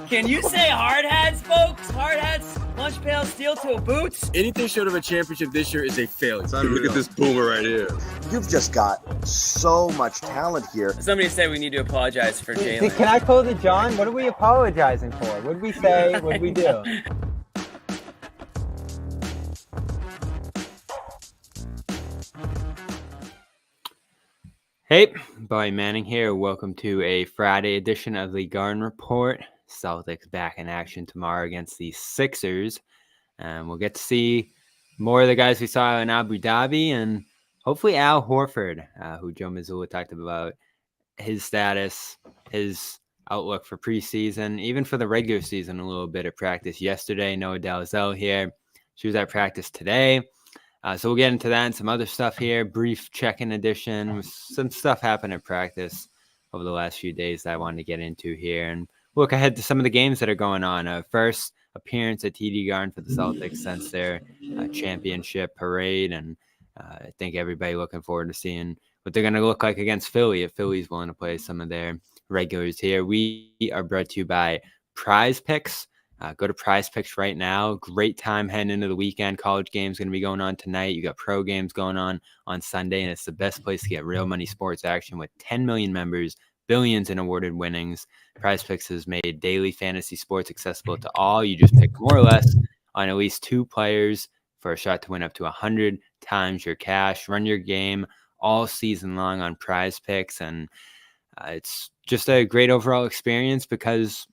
Can you say hard hats, folks? Hard hats, lunch pail, steel-toe boots? Anything short of a championship this year is a failure. Look at this boomer right here. You've just got so much talent here. Somebody said we need to apologize for Jalen. Can I call it John? What are we apologizing for? What did we say? What did we do? Hey, Barry Manning here. Welcome to a Friday edition of the Garden Report. Celtics back in action tomorrow against the Sixers. And we'll get to see more of the guys we saw in Abu Dhabi and hopefully Al Horford, who Joe Mazzulla talked about, his status, his outlook for preseason, even for the regular season, a little bit of practice yesterday. Noa Dalzell here. She was at practice today. So we'll get into that and some other stuff here. Brief check-in edition. Some stuff happened at practice over the last few days that I wanted to get into here. And look ahead to some of the games that are going on. First appearance at TD Garden for the Celtics since their championship parade. And I think everybody looking forward to seeing what they're going to look like against Philly if Philly's willing to play some of their regulars here. We are brought to you by Prize Picks. Go to Prize Picks right now. Great time heading into the weekend. College games going to be going on tonight. You got pro games going on Sunday, and it's the best place to get real money sports action with 10 million members, billions in awarded winnings. Prize Picks has made daily fantasy sports accessible to all. You just pick more or less on at least two players for a shot to win up to 100 times your cash. Run your game all season long on Prize Picks, and it's just a great overall experience because,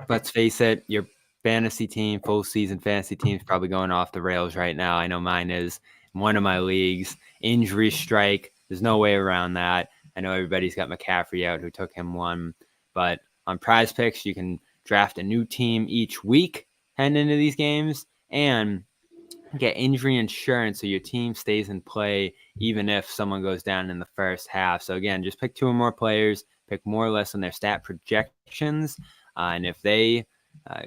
let's face it, your fantasy team, full season fantasy team is probably going off the rails right now. I know mine is. In one of my leagues, injury strike. There's no way around that. I know everybody's got McCaffrey out who took him one, but on Prize Picks, you can draft a new team each week heading into these games and get injury insurance so your team stays in play even if someone goes down in the first half. So again, just pick two or more players, pick more or less on their stat projections, and if they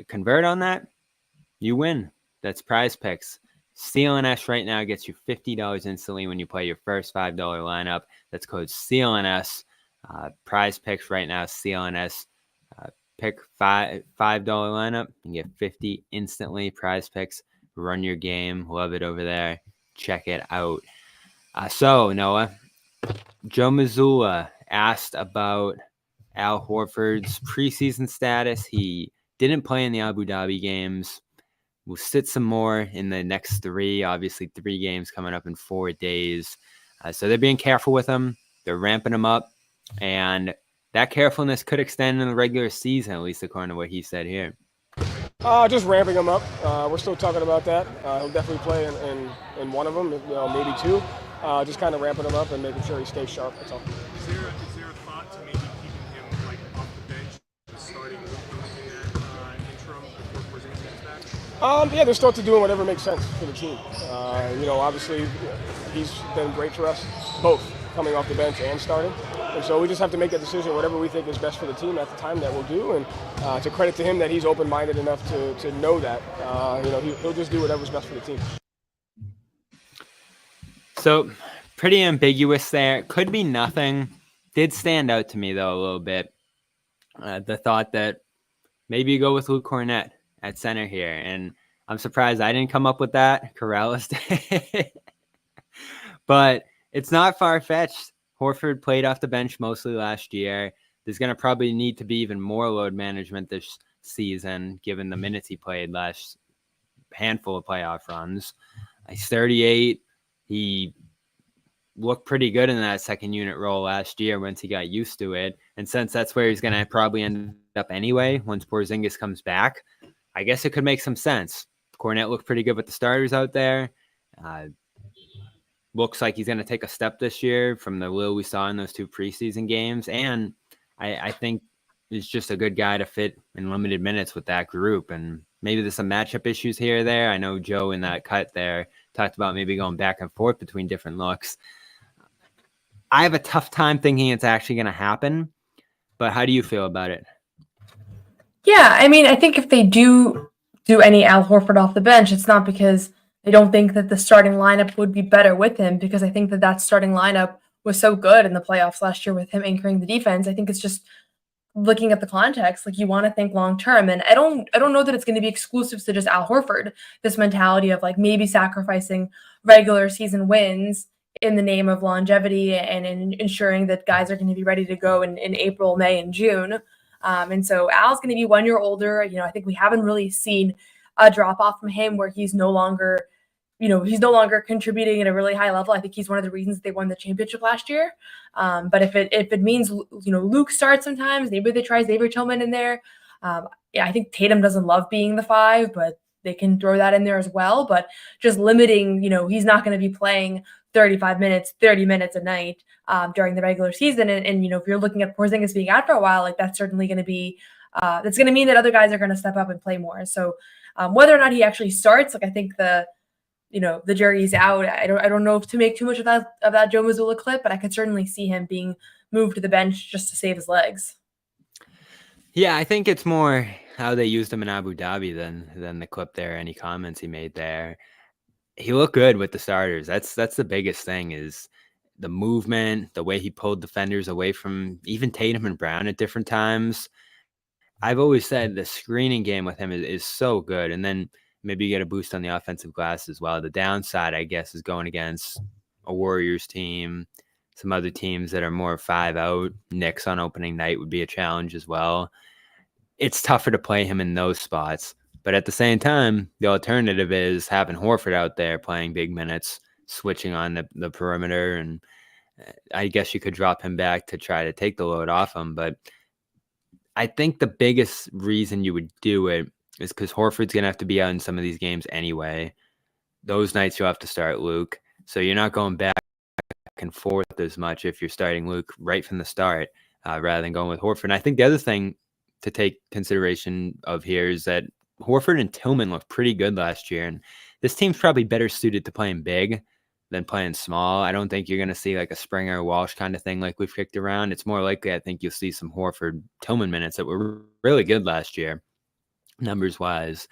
convert on that, you win. That's Prize Picks. CLNS right now gets you $50 instantly when you play your first $5 lineup. That's code CLNS. Prize Picks right now, CLNS. Pick $5 lineup and get $50 instantly. Prize Picks. Run your game. Love it over there. Check it out. So, Noah, Joe Mazzulla asked about Al Horford's preseason status. He didn't play in the Abu Dhabi games. We'll sit some more in the next three. Obviously, 3 games coming up in 4 days. So they're being careful with him. They're ramping him up. And that carefulness could extend in the regular season, at least according to what he said here. Just ramping him up. We're still talking about that. He'll definitely play in one of them, maybe 2. Just kind of ramping him up and making sure he stays sharp. That's all. Is there a thought to maybe keeping him off the bench, starting in that interim before Porzingis gets back? Yeah, they're still doing whatever makes sense for the team. Obviously, he's been great for us, both coming off the bench and starting. And so we just have to make that decision, whatever we think is best for the team at the time that we'll do. And to credit to him that he's open-minded enough to know that, he'll just do whatever's best for the team. So pretty ambiguous there. Could be nothing. Did stand out to me, though, a little bit. The thought that maybe you go with Luke Kornet at center here. And I'm surprised I didn't come up with that. Corrales did. But it's not far-fetched. Horford played off the bench mostly last year. There's going to probably need to be even more load management this season, given the minutes he played last handful of playoff runs. He's 38. He looked pretty good in that second unit role last year once he got used to it. And since that's where he's going to probably end up anyway, once Porzingis comes back, I guess it could make some sense. Kornet looked pretty good with the starters out there. Looks like he's going to take a step this year from the little we saw in those 2 preseason games. And I think he's just a good guy to fit in limited minutes with that group. And maybe there's some matchup issues here or there. I know Joe in that cut there talked about maybe going back and forth between different looks. I have a tough time thinking it's actually going to happen. But how do you feel about it? Yeah, I mean, I think if they do any Al Horford off the bench, it's not because they don't think that the starting lineup would be better with him, because I think that starting lineup was so good in the playoffs last year with him anchoring the defense. I think it's just looking at the context, like you want to think long term. And I don't know that it's going to be exclusive to just Al Horford, this mentality of like maybe sacrificing regular season wins in the name of longevity and in ensuring that guys are going to be ready to go in April, May, and June. And so Al's going to be 1 year older. I think we haven't really seen a drop off from him where he's no longer contributing at a really high level. I think he's one of the reasons they won the championship last year. But if it means, Luke starts sometimes, maybe they try Xavier Tillman in there. I think Tatum doesn't love being the 5, but they can throw that in there as well. But just limiting, he's not going to be playing 35 minutes, 30 minutes a night during the regular season. And if you're looking at Porzingis being out for a while, like that's certainly going to be, that's going to mean that other guys are going to step up and play more. So whether or not he actually starts, like I think the jury's out. I don't know if to make too much of that Joe Mazzulla clip, but I could certainly see him being moved to the bench just to save his legs. Yeah, I think it's more how they used him in Abu Dhabi than the clip there. Any comments he made there. He looked good with the starters. That's the biggest thing is the movement, the way he pulled defenders away from even Tatum and Brown at different times. I've always said the screening game with him is so good. And then maybe you get a boost on the offensive glass as well. The downside, I guess, is going against a Warriors team, some other teams that are more 5-out. Knicks on opening night would be a challenge as well. It's tougher to play him in those spots. But at the same time, the alternative is having Horford out there playing big minutes, switching on the perimeter. And I guess you could drop him back to try to take the load off him. But I think the biggest reason you would do it is because Horford's going to have to be out in some of these games anyway. Those nights you'll have to start Luke. So you're not going back and forth as much if you're starting Luke right from the start rather than going with Horford. And I think the other thing to take consideration of here is that Horford and Tillman looked pretty good last year. And this team's probably better suited to playing big than playing small. I don't think you're going to see like a Springer Walsh kind of thing like we've kicked around. It's more likely I think you'll see some Horford Tillman minutes that were really good last year, numbers wise.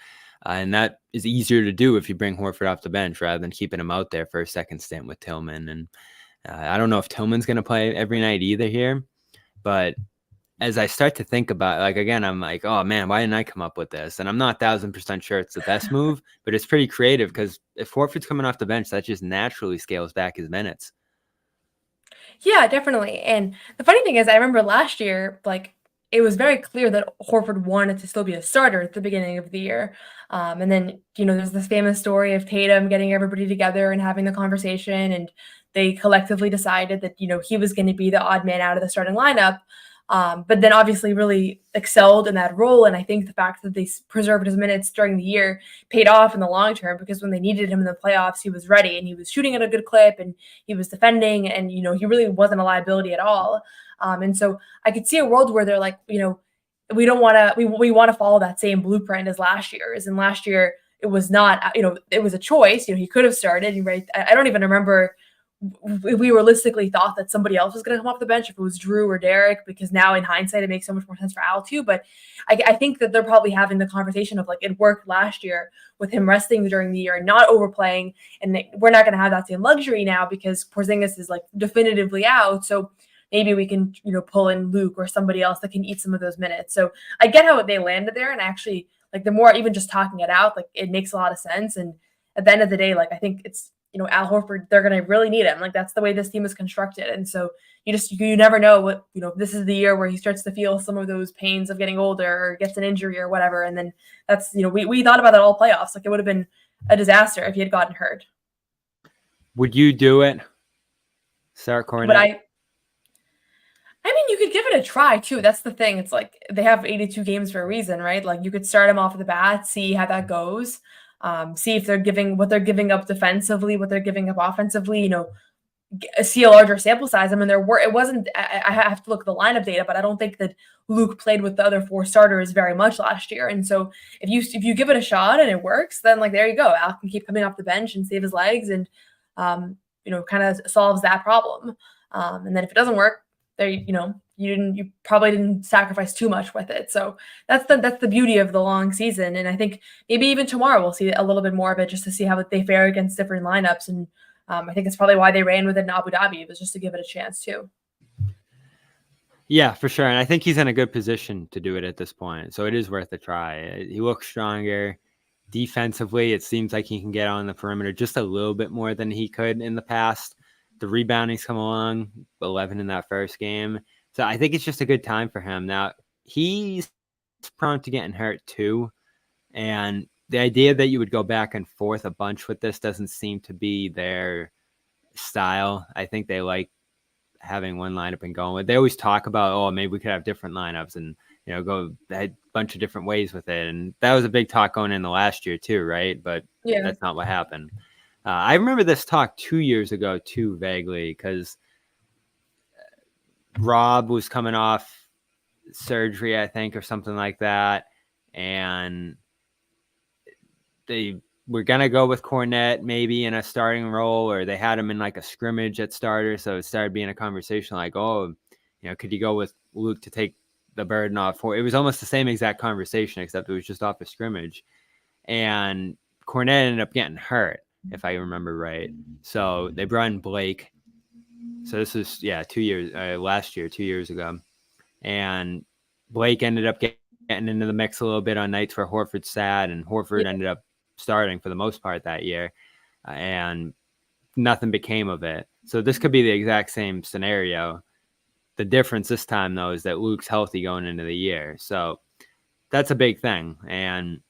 And that is easier to do if you bring Horford off the bench rather than keeping him out there for a second stint with Tillman. And I don't know if Tillman's going to play every night either here, but as I start to think about, like, again, I'm like, oh man, why didn't I come up with this? And I'm not 1,000% sure it's the best move, but it's pretty creative because if Horford's coming off the bench, that just naturally scales back his minutes. Yeah, definitely. And the funny thing is, I remember last year, like, it was very clear that Horford wanted to still be a starter at the beginning of the year. And then, there's this famous story of Tatum getting everybody together and having the conversation, and they collectively decided that, he was going to be the odd man out of the starting lineup. But then obviously really excelled in that role. And I think the fact that they preserved his minutes during the year paid off in the long term, because when they needed him in the playoffs, he was ready and he was shooting at a good clip and he was defending, and, he really wasn't a liability at all. And so I could see a world where they're like, we don't want to, we want to follow that same blueprint as last year's. And last year it was not, it was a choice. He could have started, right? I don't even remember we realistically thought that somebody else was going to come off the bench, if it was Drew or Derek, because now in hindsight, it makes so much more sense for Al too. But I think that they're probably having the conversation of like, it worked last year with him resting during the year and not overplaying. And we're not going to have that same luxury now because Porzingis is like definitively out. So maybe we can, pull in Luke or somebody else that can eat some of those minutes. So I get how they landed there. And actually, like, the more even just talking it out, like, it makes a lot of sense. And at the end of the day, like, I think it's, Al Horford, they're going to really need him. Like, that's the way this team is constructed. And so you never know what, this is the year where he starts to feel some of those pains of getting older or gets an injury or whatever. And then that's, we thought about it all playoffs. Like, it would have been a disaster if he had gotten hurt. Would you do it? Start Kornet? But I mean, you could give it a try too. That's the thing. It's like, they have 82 games for a reason, right? Like, you could start him off the bat, see how that goes. See if they're what they're giving up defensively, what they're giving up offensively, see a larger sample size. I mean, it wasn't, I have to look at the lineup data, but I don't think that Luke played with the other 4 starters very much last year. And so if you give it a shot and it works, then like, there you go. Al can keep coming off the bench and save his legs and, kind of solves that problem. And then if it doesn't work, there, you probably didn't sacrifice too much with it. So that's the beauty of the long season. And I think maybe even tomorrow we'll see a little bit more of it just to see how they fare against different lineups and I think it's probably why they ran with it in Abu Dhabi. It was just to give it a chance too. Yeah, for sure. And I think he's in a good position to do it at this point. So it is worth a try. He looks stronger. Defensively, it seems like he can get on the perimeter just a little bit more than he could in the past. The rebounding's come along, 11 in that first game. So I think it's just a good time for him. Now, he's prone to getting hurt too. And the idea that you would go back and forth a bunch with this doesn't seem to be their style. I think they like having one lineup and going with. They always talk about, oh, maybe we could have different lineups and go a bunch of different ways with it. And that was a big talk going into last year too, right? But that's not what happened. I remember this talk 2 years ago too, vaguely, because Rob was coming off surgery, I think, or something like that, and they were gonna go with Kornet maybe in a starting role, or they had him in like a scrimmage at starter. So it started being a conversation like, oh, could you go with Luke to take the burden off? It was almost the same exact conversation, except it was just off a scrimmage. And Kornet ended up getting hurt, if I remember right. So they brought in Blake. So this is 2 years, last year, 2 years ago. And Blake ended up getting into the mix a little bit on nights where Horford sat, and Horford ended up starting for the most part that year, and nothing became of it. So this could be the exact same scenario. The difference this time, though, is that Luke's healthy going into the year. So that's a big thing. And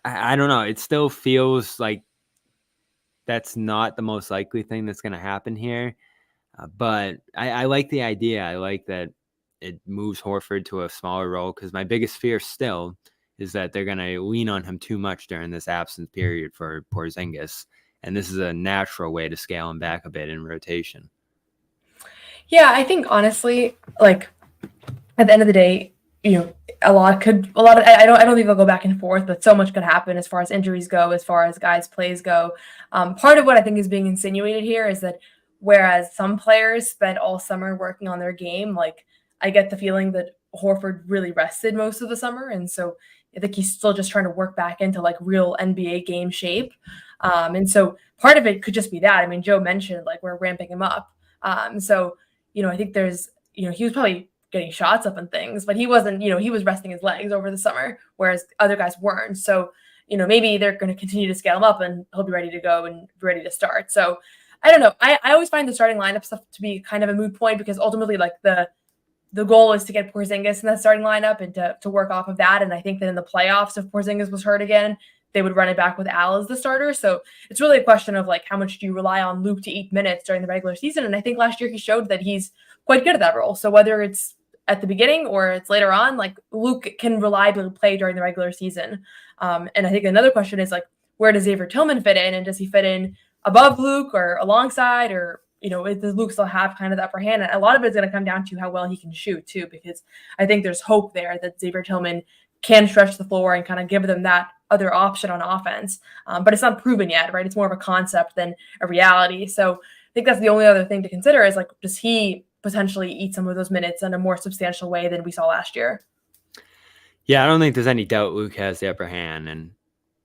I don't know. It still feels like that's not the most likely thing that's going to happen here. But I like the idea. I like that it moves Horford to a smaller role, because my biggest fear still is that they're going to lean on him too much during this absence period for Porzingis. And this is a natural way to scale him back a bit in rotation. Yeah, I think honestly, like at the end of the day, I don't think they'll go back and forth, but so much could happen as far as injuries go, as far as guys' plays go. Part of what I think is being insinuated here is that whereas some players spent all summer working on their game, like I get the feeling that Horford really rested most of the summer. And so I think he's still just trying to work back into like real NBA game shape. And so part of it could just be that. I mean, Joe mentioned like we're ramping him up. So, I think there's, he was probably getting shots up and things, but he wasn't, he was resting his legs over the summer, whereas other guys weren't. So, maybe they're going to continue to scale him up and he'll be ready to go and be ready to start. So I don't know. I always find the starting lineup stuff to be kind of a moot point, because ultimately like the goal is to get Porzingis in that starting lineup and to work off of that. And I think that in the playoffs, if Porzingis was hurt again, they would run it back with Al as the starter. So it's really a question of like, how much do you rely on Luke to eat minutes during the regular season? And I think last year he showed that he's quite good at that role. So whether it's at the beginning or it's later on, like Luke can reliably play during the regular season. And I think another question is like, where does Xavier Tillman fit in? And does he fit in above Luke or alongside, or does Luke still have kind of the upper hand? And a lot of it's going to come down to how well he can shoot too, because I think there's hope there that Xavier Tillman can stretch the floor and kind of give them that other option on offense. But it's not proven yet, right? It's more of a concept than a reality. So I think that's the only other thing to consider is like, does he potentially eat some of those minutes in a more substantial way than we saw last year? Yeah, I don't think there's any doubt Luke has the upper hand, and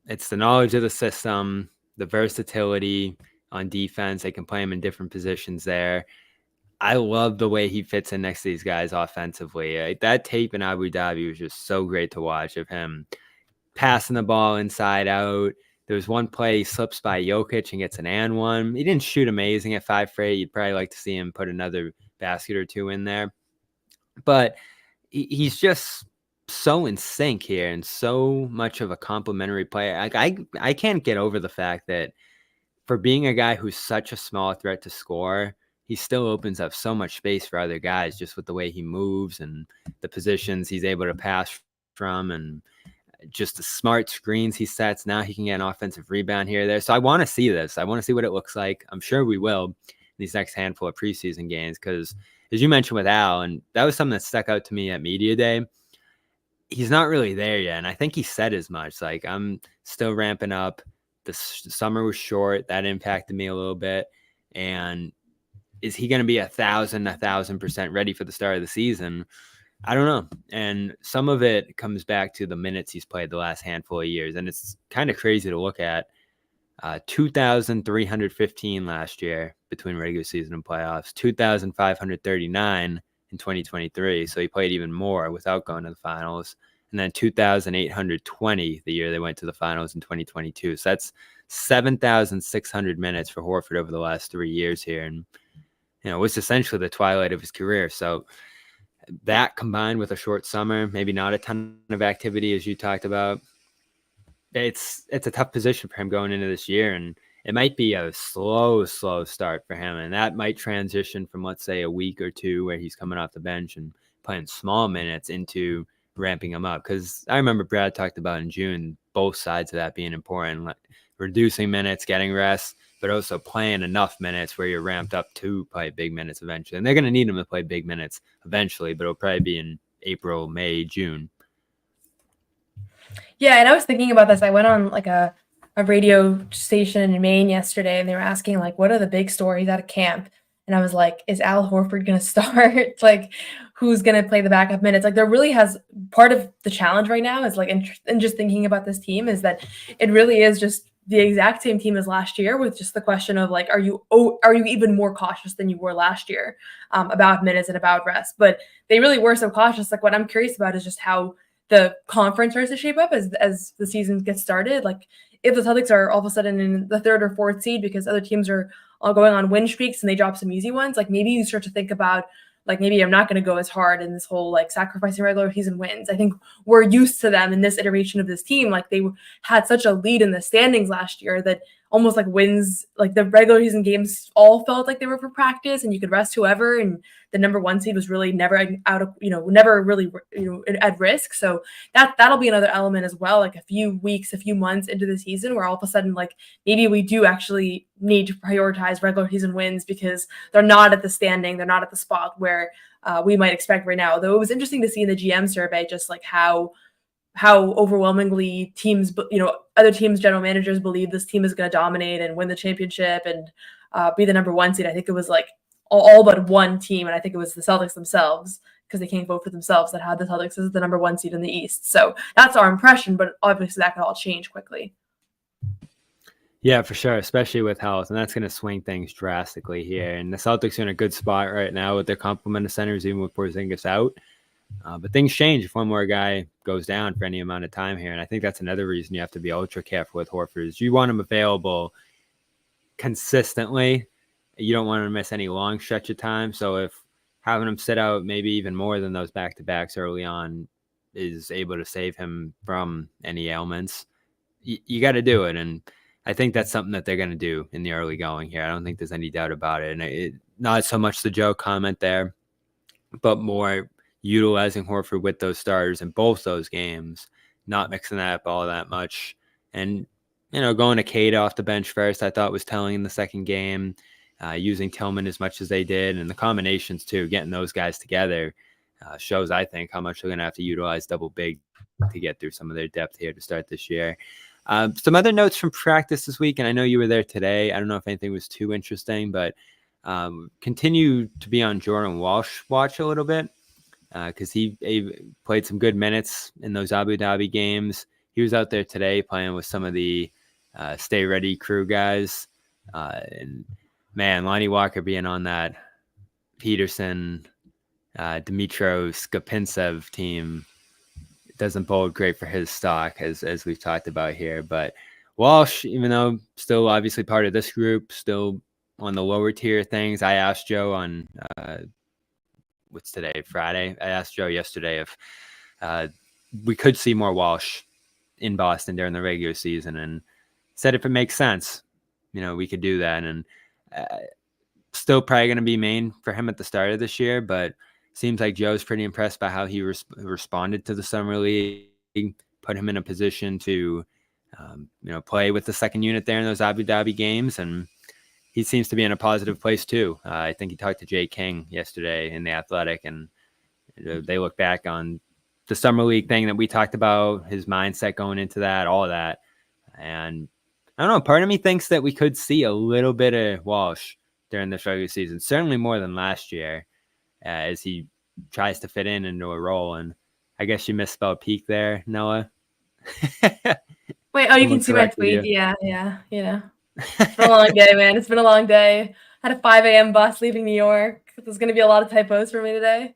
it's the knowledge of the system, the versatility on defense. They can play him in different positions there. I love the way he fits in next to these guys offensively. Like, that tape in Abu Dhabi was just so great to watch of him passing the ball inside out. There was one play he slips by Jokic and gets an and one. He didn't shoot amazing at 5 for 8. You'd probably like to see him put another basket or two in there. But he's just so in sync here and so much of a complimentary player. I can't get over the fact that for being a guy who's such a small threat to score, he still opens up so much space for other guys just with the way he moves and the positions he's able to pass from and just the smart screens he sets. Now he can get an offensive rebound here or there. So I want to see this. I want to see what it looks like. I'm sure we will in these next handful of preseason games, because as you mentioned with Al, and that was something that stuck out to me at Media Day, he's not really there yet. And I think he said as much. Like, I'm still ramping up. The summer was short. That impacted me a little bit. And is he going to be 1,000% ready for the start of the season? I don't know. And some of it comes back to the minutes he's played the last handful of years. And it's kind of crazy to look at. 2,315 last year between regular season and playoffs, 2,539 in 2023. So he played even more without going to the finals. And then 2,820 the year they went to the finals in 2022. So that's 7,600 minutes for Horford over the last 3 years here. And, it was essentially the twilight of his career. So that combined with a short summer, maybe not a ton of activity, as you talked about, it's a tough position for him going into this year. And it might be a slow start for him. And that might transition from, let's say, a week or two where he's coming off the bench and playing small minutes into ramping him up. Because I remember Brad talked about in June, both sides of that being important, like reducing minutes, getting rest, but also playing enough minutes where you're ramped up to play big minutes eventually. And they're going to need him to play big minutes eventually, but it'll probably be in April, May, June. Yeah, and I was thinking about this. I went on like a radio station in Maine yesterday, and they were asking like, what are the big stories out of camp? And I was like, is Al Horford going to start? Like, who's going to play the backup minutes? Like, there really has part of the challenge right now is like, and just thinking about this team is that it really is just the exact same team as last year, with just the question of like, are you even more cautious than you were last year about minutes and about rest? But they really were so cautious. Like, what I'm curious about is just how the conference starts to shape up as the season gets started. Like, if the Celtics are all of a sudden in the 3rd or 4th seed because other teams are all going on win streaks and they drop some easy ones, like maybe you start to think about like, maybe I'm not going to go as hard in this whole like sacrificing regular season wins. I think we're used to them in this iteration of this team. Like, they had such a lead in the standings last year that almost like wins, like the regular season games all felt like they were for practice and you could rest whoever. And the number 1 seed was really never out of, never really, at risk. So that'll be another element as well. Like a few weeks, a few months into the season where all of a sudden, like maybe we do actually need to prioritize regular season wins because they're not at the standing. They're not at the spot where we might expect right now. Though it was interesting to see in the GM survey, just like how overwhelmingly teams, other teams' general managers believe this team is going to dominate and win the championship and be the number 1 seed. I think it was like all but one team, and I think it was the Celtics themselves, because they can't vote for themselves, that had the Celtics as the number 1 seed in the East. So that's our impression, but obviously that could all change quickly. Yeah, for sure, especially with health, and that's going to swing things drastically here. And the Celtics are in a good spot right now with their complement of centers, even with Porzingis out. But things change if one more guy goes down for any amount of time here. And I think that's another reason you have to be ultra careful with Horford is you want him available consistently. You don't want him to miss any long stretch of time. So if having him sit out maybe even more than those back-to-backs early on is able to save him from any ailments, you got to do it. And I think that's something that they're going to do in the early going here. I don't think there's any doubt about it. And not so much the Joe comment there, but more utilizing Horford with those starters in both those games, not mixing that up all that much. And, going to Cade off the bench first, I thought was telling in the second game, using Tillman as much as they did. And the combinations too, getting those guys together shows, I think, how much they're going to have to utilize double big to get through some of their depth here to start this year. Some other notes from practice this week, and I know you were there today. I don't know if anything was too interesting, but continue to be on Jordan Walsh watch a little bit because he played some good minutes in those Abu Dhabi games. He was out there today playing with some of the Stay Ready crew guys. And man, Lonnie Walker being on that Peterson, Dimitrov, Skapintsev team doesn't bode great for his stock, as we've talked about here. But Walsh, even though still obviously part of this group, still on the lower tier things. I asked Joe on what's today, Friday. I asked Joe yesterday if we could see more Walsh in Boston during the regular season, and said if it makes sense, we could do that. And still probably going to be main for him at the start of this year, but seems like Joe's pretty impressed by how he responded to the summer league, put him in a position to, play with the second unit there in those Abu Dhabi games. And he seems to be in a positive place too. I think he talked to Jay King yesterday in The Athletic, and they look back on the summer league thing that we talked about, his mindset going into that, all of that. And I don't know, part of me thinks that we could see a little bit of Walsh during this regular season, certainly more than last year, as he tries to fit into a role. And I guess you misspelled peak there, Noah. Wait, Wait, oh, you Someone can see my corrected tweet. you. Yeah. It's been a long day, man. It's been a long day. Had a 5 a.m. bus leaving New York. There's going to be a lot of typos for me today.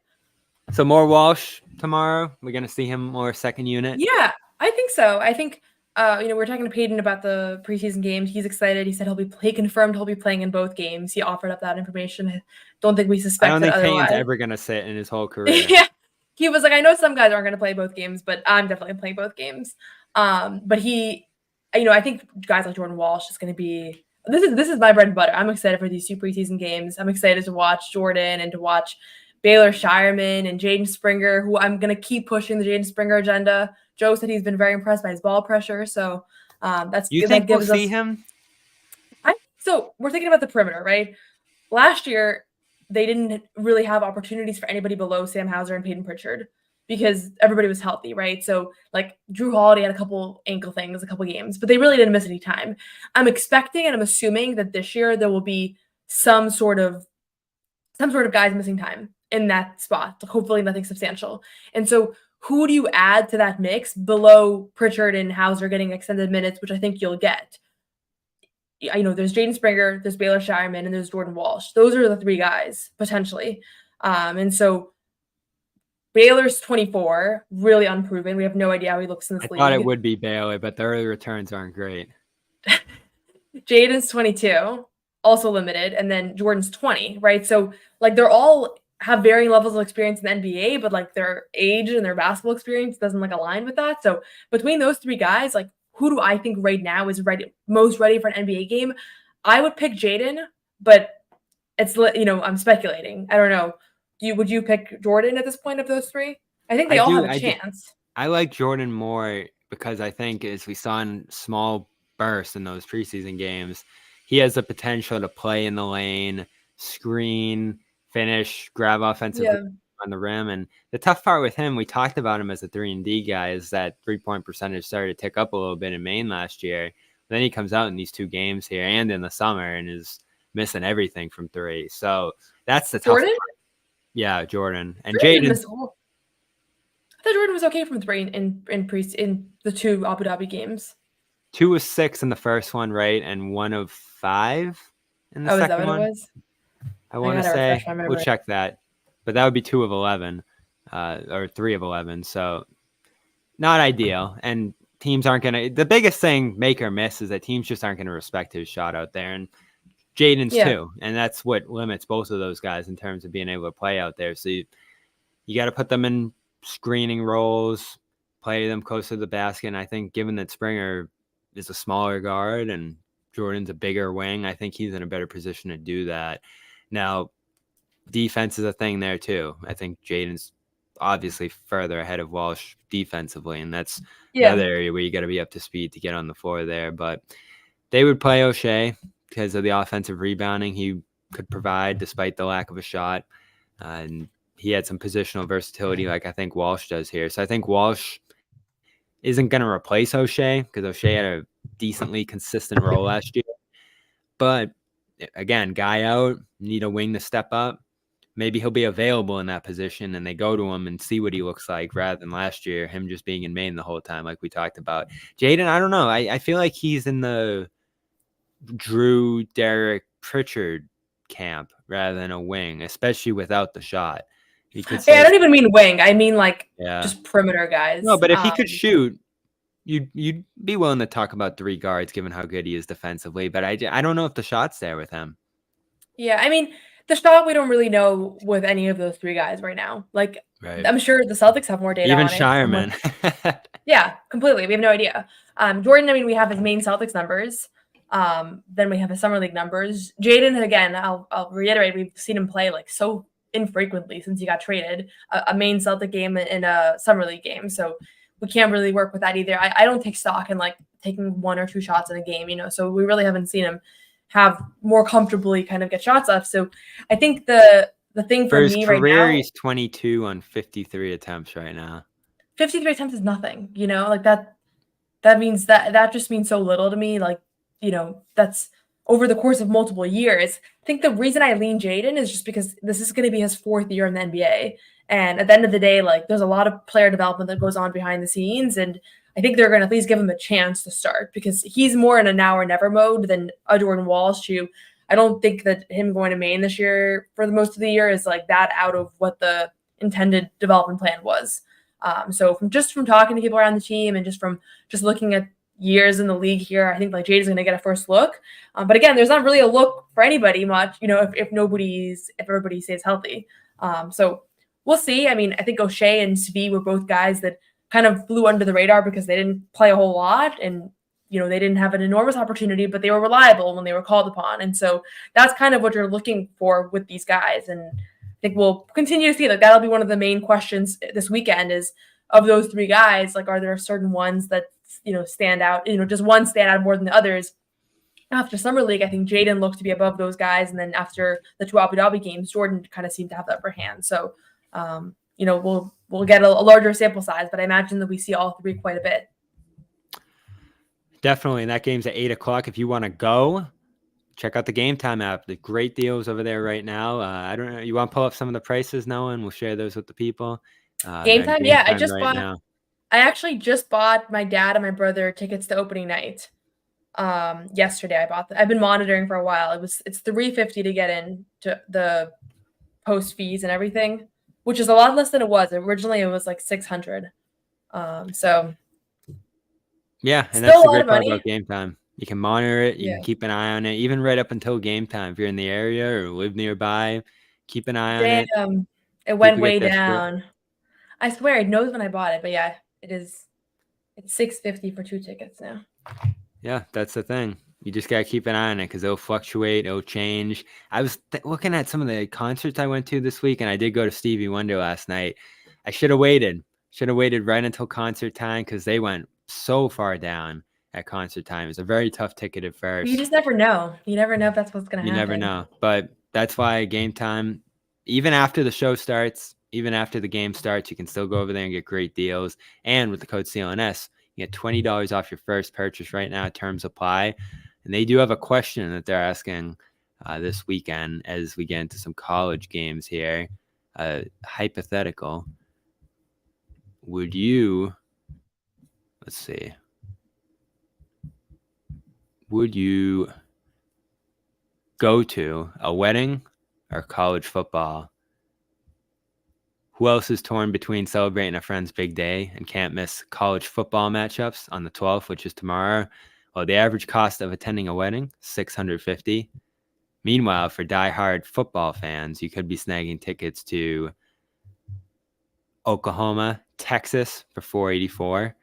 So more Walsh tomorrow. We're gonna see him more second unit. Yeah, I think so. I think, we were talking to Peyton about the preseason games. He's excited. He said he confirmed he'll be playing in both games. He offered up that information. I don't think we I suspected don't think otherwise. Payton's ever gonna sit in his whole career. Yeah, he was like, I know some guys aren't going to play both games, but I'm definitely playing both games. But he, I think guys like Jordan Walsh is going to be. This is my bread and butter. I'm excited for these 2 preseason games. I'm excited to watch Jordan and to watch Baylor Shireman and Jaden Springer, who I'm going to keep pushing the Jaden Springer agenda. Joe said he's been very impressed by his ball pressure. So that's You think we'll see him? So we're thinking about the perimeter, right? Last year, they didn't really have opportunities for anybody below Sam Hauser and Peyton Pritchard because everybody was healthy, right? So like Drew Holiday had a couple ankle things, a couple games, but they really didn't miss any time. I'm expecting and I'm assuming that this year there will be some sort of guys missing time in that spot. Hopefully nothing substantial. And so who do you add to that mix below Pritchard and Hauser getting extended minutes, which I think you'll get? There's Jaden Springer, there's Baylor Shireman, and there's Jordan Walsh. Those are the 3 guys, potentially. And so Baylor's 24, really unproven. We have no idea how he looks in this league. I thought it would be Baylor, but the early returns aren't great. Jaden's 22, also limited, and then Jordan's 20, right? So, they're all have varying levels of experience in the NBA, but, their age and their basketball experience doesn't, align with that. So, between those 3 guys, who do I think right now is most ready for an NBA game? I would pick Jaden, but it's, I'm speculating. I don't know. Would you pick Jordan at this point of those 3? I think they all have a chance. I like Jordan more because I think, as we saw in small bursts in those preseason games, he has the potential to play in the lane, screen, finish, grab offensive on the rim. And the tough part with him, we talked about him as a 3-and-D guy, is that 3-point percentage started to tick up a little bit in Maine last year. But then he comes out in these 2 games here and in the summer and is missing everything from 3. So that's the tough part. Yeah, Jordan. And Jaden. I thought Jordan was okay from 3 in the 2 Abu Dhabi games. 2 of 6 in the first one, right? And 1 of 5 in the second one. Is that what it was? I want to say. We'll check that. But that would be 2 of 11 or 3 of 11. So not ideal. And teams aren't going to – the biggest thing, make or miss, is that teams just aren't going to respect his shot out there. And Jaden's too. And that's what limits both of those guys in terms of being able to play out there. So you got to put them in screening roles, play them close to the basket. And I think given that Springer is a smaller guard and Jordan's a bigger wing, I think he's in a better position to do that. Now, defense is a thing there too. I think Jaden's obviously further ahead of Walsh defensively, and that's another area where you got to be up to speed to get on the floor there. But they would play O'Shea because of the offensive rebounding he could provide despite the lack of a shot. And he had some positional versatility like I think Walsh does here. So I think Walsh isn't going to replace O'Shea because O'Shea had a decently consistent role last year. But again, guy out, need a wing to step up. Maybe he'll be available in that position and they go to him and see what he looks like rather than last year, him just being in Maine the whole time like we talked about. Jaden, I don't know. I feel like he's in the Drew, Derek, Pritchard camp rather than a wing, especially without the shot. I don't even mean wing. I mean just perimeter guys. No, but if he could shoot, you'd be willing to talk about 3 guards given how good he is defensively. But I don't know if the shot's there with him. Yeah, I mean, the shot we don't really know with any of those 3 guys right now. Right. I'm sure the Celtics have more data Even on it. Shireman. Yeah, completely. We have no idea. Jordan, I mean, we have his main Celtics numbers. Then we have his summer league numbers. Jaden, again, I'll reiterate, we've seen him play so infrequently since he got traded. A main Celtic game and a summer league game. So we can't really work with that either. I don't take stock in taking 1 or 2 shots in a game, so we really haven't seen him have more comfortably kind of get shots off. So I think the thing for me right now, he's 22 on 53 attempts right now. 53 attempts is nothing, that means that just means so little to me. That's over the course of multiple years. I think the reason I lean Jaden is just because this is going to be his 4th year in the NBA. And at the end of the day, there's a lot of player development that goes on behind the scenes. And I think they're going to at least give him a chance to start because he's more in a now or never mode than a Jordan Walsh, who I don't think that him going to Maine this year for the most of the year is like that out of what the intended development plan was. So from talking to people around the team and just looking at years in the league here, I think like Jade is going to get a first look. But again, there's not really a look for anybody much, if everybody stays healthy. So we'll see. I mean, I think O'Shea and Svi were both guys that kind of flew under the radar because they didn't play a whole lot and, they didn't have an enormous opportunity, but they were reliable when they were called upon. And so that's kind of what you're looking for with these guys. And I think we'll continue to see like that'll be one of the main questions this weekend is of those three guys, like, are there certain ones that, stand out, does one stand out more than the others? After Summer League, I think Jaden looked to be above those guys. And then after the two Abu Dhabi games, Jordan kind of seemed to have the upper hand. So, we'll get a larger sample size, but I imagine that we see all three quite a bit. Definitely. And that game's at 8:00. If you want to go, check out the Game Time app. The great deals over there right now. I don't know. You want to pull up some of the prices, Noah, and we'll share those with the people. Game Time? Yeah, I just right bought. Now. I actually just bought my dad and my brother tickets to opening night. Yesterday I bought them. I've been monitoring for a while. It's $350 to get in to the post fees and everything, which is a lot less than it was. Originally it was like $600. So yeah, and still that's the a lot great of part money. about Game Time. You can monitor it. You can keep an eye on it, even right up until game time. If you're in the area or live nearby, keep an eye on it. It went way down. I swear it knows when I bought it, but yeah, it is. It's $650 for 2 tickets now. Yeah, that's the thing. You just got to keep an eye on it because it'll fluctuate. It'll change. I was looking at some of the concerts I went to this week, and I did go to Stevie Wonder last night. I should have waited. Should have waited right until concert time because they went so far down at concert time. It's a very tough ticket at first. You just never know. You never know if that's what's going to happen. You never know. But that's why Game Time, even after the show starts, even after the game starts, you can still go over there and get great deals. And with the code CLNS, you get $20 off your first purchase right now. Terms apply. And they do have a question that they're asking this weekend as we get into some college games here. Hypothetical. Would you, let's see. Would you go to a wedding or college football? Who else is torn between celebrating a friend's big day and can't miss college football matchups on the 12th, which is tomorrow? Well, the average cost of attending a wedding, $650. Meanwhile, for diehard football fans, you could be snagging tickets to Oklahoma, Texas for $484,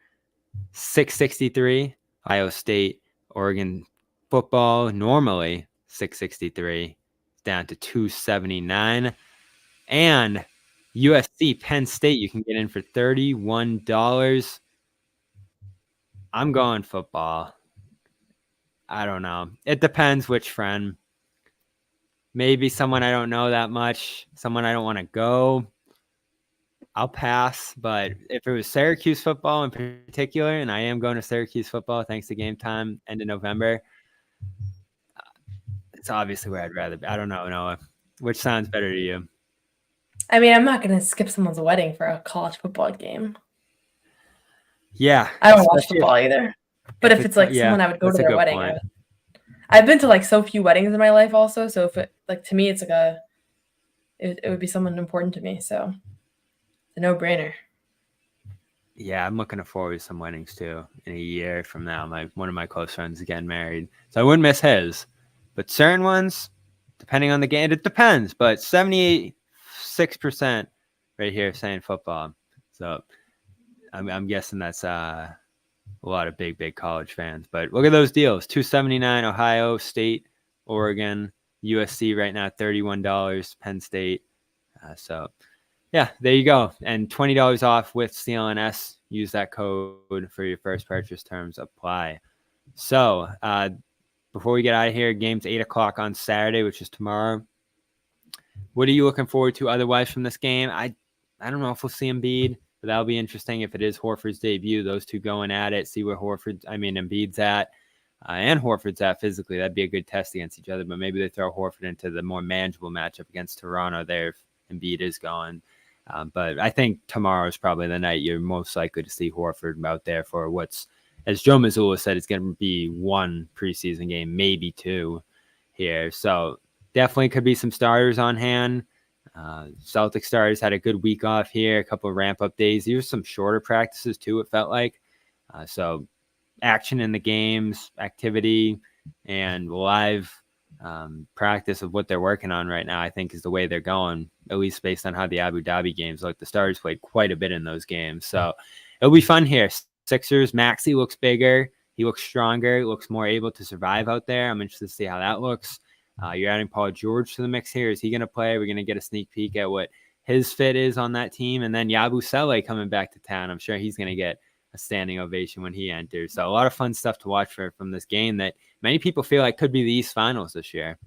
$663. Ohio State, Oregon football, normally $663, down to $279. And USC, Penn State, you can get in for $31. I'm going football. I don't know. It depends which friend. Maybe someone I don't know that much, someone I don't want to go. I'll pass. But if it was Syracuse football in particular, and I am going to Syracuse football thanks to Game Time, end of November, it's obviously where I'd rather be. I don't know, Noah. Which sounds better to you? I mean, I'm not going to skip someone's wedding for a college football game. Yeah. I don't watch football either. But if it's like someone I would go to their wedding. I've been to like so few weddings in my life also. So if it, like, to me, it's like it would be someone important to me. So it's a no-brainer. Yeah, I'm looking forward to some weddings too. In a year from now, one of my close friends is getting married. So I wouldn't miss his. But certain ones, depending on the game, it depends. But 76% right here saying football. So I'm guessing that's a lot of big college fans. But look at those deals. $279 Ohio State, Oregon, USC right now, $31, Penn State. So yeah, there you go. And $20 off with CLNS. Use that code for your first purchase. Terms apply. So before we get out of here, game's 8:00 on Saturday, which is tomorrow. What are you looking forward to otherwise from this game? I don't know if we'll see Embiid, but that'll be interesting if it is Horford's debut. Those two going at it, see where Embiid's at and Horford's at physically. That'd be a good test against each other, but maybe they throw Horford into the more manageable matchup against Toronto there if Embiid is going. But I think tomorrow is probably the night you're most likely to see Horford out there for what's, as Joe Mazzulla said, it's going to be one preseason game, maybe two here. So definitely could be some starters on hand. Celtic starters had a good week off here, a couple of ramp-up days. These were some shorter practices too, it felt like. So action in the games, activity, and live practice of what they're working on right now, I think, is the way they're going, at least based on how the Abu Dhabi games look. The starters played quite a bit in those games. So it'll be fun here. Sixers, Maxey looks bigger. He looks stronger. He looks more able to survive out there. I'm interested to see how that looks. You're adding Paul George to the mix here. Is he going to play? We're going to get a sneak peek at what his fit is on that team. And then Yabusele coming back to town. I'm sure he's going to get a standing ovation when he enters. So a lot of fun stuff to watch from this game that many people feel like could be the East Finals this year.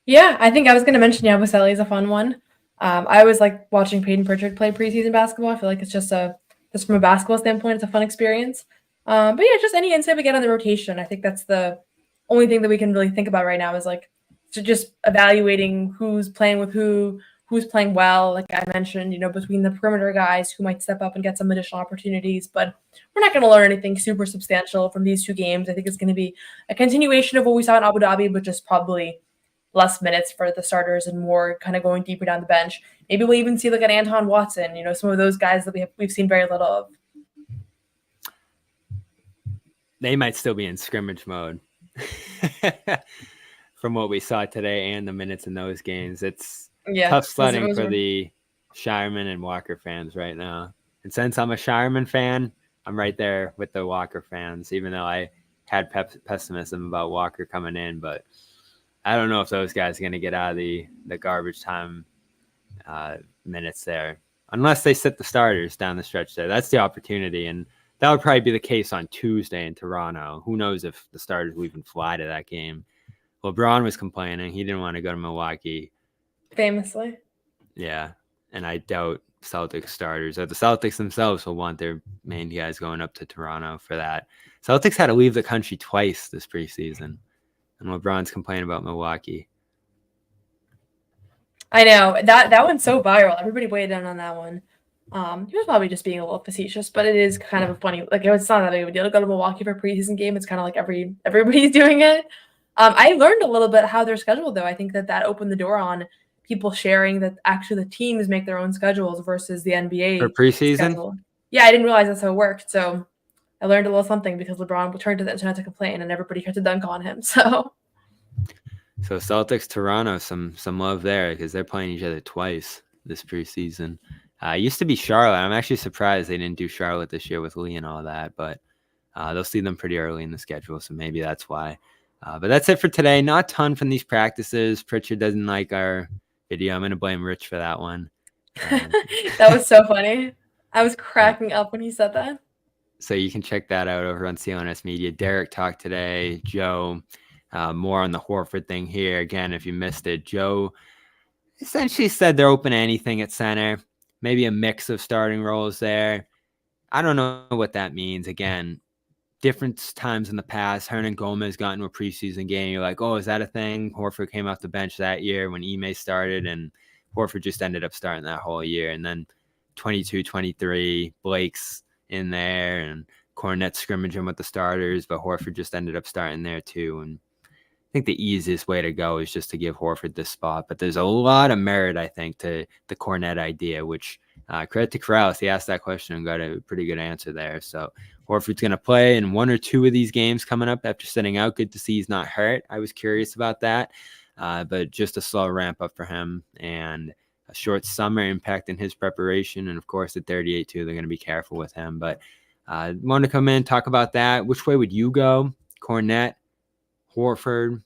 Yeah, I think I was going to mention Yabusele is a fun one. I always like watching Peyton Pritchard play preseason basketball. I feel like it's just from a basketball standpoint, it's a fun experience. But yeah, just any insight we get on the rotation. I think that's the only thing that we can really think about right now is like just evaluating who's playing with who's playing well. Like I mentioned, between the perimeter guys who might step up and get some additional opportunities, but we're not going to learn anything super substantial from these two games. I think it's going to be a continuation of what we saw in Abu Dhabi, but just probably less minutes for the starters and more kind of going deeper down the bench. Maybe we'll even see like an Anton Watson, some of those guys that we've seen very little of. They might still be in scrimmage mode from what we saw today and the minutes in those games. It's tough sledding for the Shireman and Walker fans right now. And since I'm a Shireman fan, I'm right there with the Walker fans, even though I had pessimism about Walker coming in. But I don't know if those guys are going to get out of the garbage time minutes there, unless they sit the starters down the stretch there. That's the opportunity, and that would probably be the case on Tuesday in Toronto. Who knows if the starters will even fly to that game. LeBron was complaining. He didn't want to go to Milwaukee. Famously. Yeah, and I doubt Celtics starters or the Celtics themselves will want their main guys going up to Toronto for that. Celtics had to leave the country twice this preseason, and LeBron's complaining about Milwaukee. I know. That one's so viral. Everybody weighed in on that one. He was probably just being a little facetious, but it is kind of a funny, like it's not that big of a deal to go to Milwaukee for a preseason game. It's kind of like everybody's doing it. I learned a little bit how they're scheduled, though. I think that opened the door on people sharing that actually the teams make their own schedules versus the NBA for preseason. Schedule. Yeah, I didn't realize that's how it worked. So I learned a little something because LeBron turned to the internet to complain, and everybody tried to dunk on him. So Celtics Toronto, some love there because they're playing each other twice this preseason. It used to be Charlotte. I'm actually surprised they didn't do Charlotte this year with Lee and all that, but they'll see them pretty early in the schedule, so maybe that's why. But that's it for today. Not a ton from these practices. Pritchard doesn't like our video. I'm going to blame Rich for that one. That was so funny. I was cracking up when he said that. So you can check that out over on CLNS Media. Derek talked today. Joe, more on the Horford thing here. Again, if you missed it, Joe essentially said they're open to anything at center. Maybe a mix of starting roles there. I don't know what that means. Again, different times in the past, Hernan Gomez got into a preseason game. You're like, oh, is that a thing? Horford came off the bench that year when Ime started, and Horford just ended up starting that whole year. And then 22-23, Blake's in there, and Kornet scrimmaging with the starters, but Horford just ended up starting there too. And I think the easiest way to go is just to give Horford this spot. But there's a lot of merit, I think, to the Kornet idea, which credit to Corrales. He asked that question and got a pretty good answer there. So Horford's going to play in one or two of these games coming up after sitting out. Good to see he's not hurt. I was curious about that, but just a slow ramp up for him and a short summer impacting his preparation. And, of course, at 38, too, they're going to be careful with him. But I want to come in and talk about that. Which way would you go? Kornet, Horford?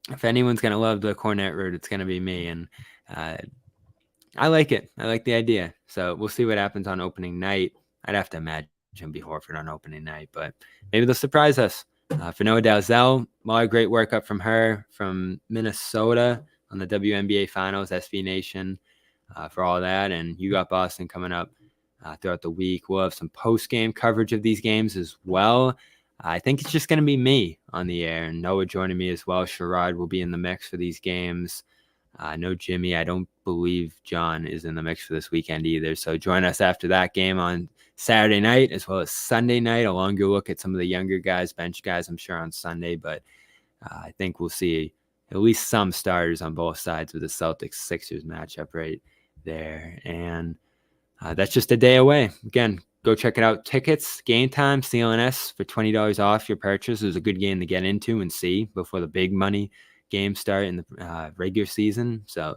If anyone's going to love the Kornet route, it's going to be me. And I like it. I like the idea. So we'll see what happens on opening night. I'd have to imagine be Horford on opening night, but maybe they'll surprise us. For Noa Dalzell, a lot of great work up from her from Minnesota on the WNBA Finals, SB Nation, for all that. And you got Boston coming up throughout the week. We'll have some post-game coverage of these games as well. I think it's just going to be me on the air, and Noah joining me as well. Sherrod will be in the mix for these games. No Jimmy. I don't believe John is in the mix for this weekend either. So join us after that game on Saturday night as well as Sunday night. A longer look at some of the younger guys, bench guys, I'm sure on Sunday. But I think we'll see at least some starters on both sides with the Celtics-Sixers matchup right there. And that's just a day away. Again, go check it out. Tickets, game time, CLNS for $20 off your purchase. It was a good game to get into and see before the big money games start in the regular season. So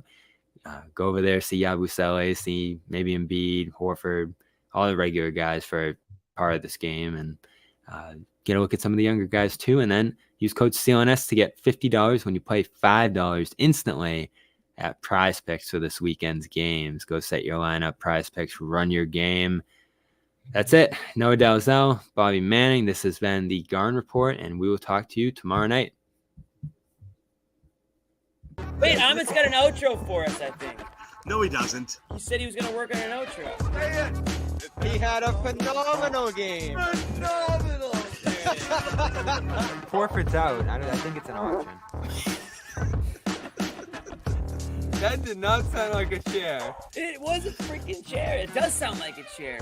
go over there, see Yabusele, see maybe Embiid, Horford, all the regular guys for part of this game, and get a look at some of the younger guys too. And then use code CLNS to get $50 when you play $5 instantly at Prize Picks for this weekend's games. Go set your lineup, Prize Picks, run your game. That's it. Noa Dalzell, Bobby Manning. This has been the Garn Report, and we will talk to you tomorrow night. Wait, Amit's got an outro for us, I think. No, he doesn't. He said he was going to work on an outro. He had a phenomenal game. Phenomenal! Horford's out. I think it's an option. That did not sound like a chair. It was a freaking chair. It does sound like a chair.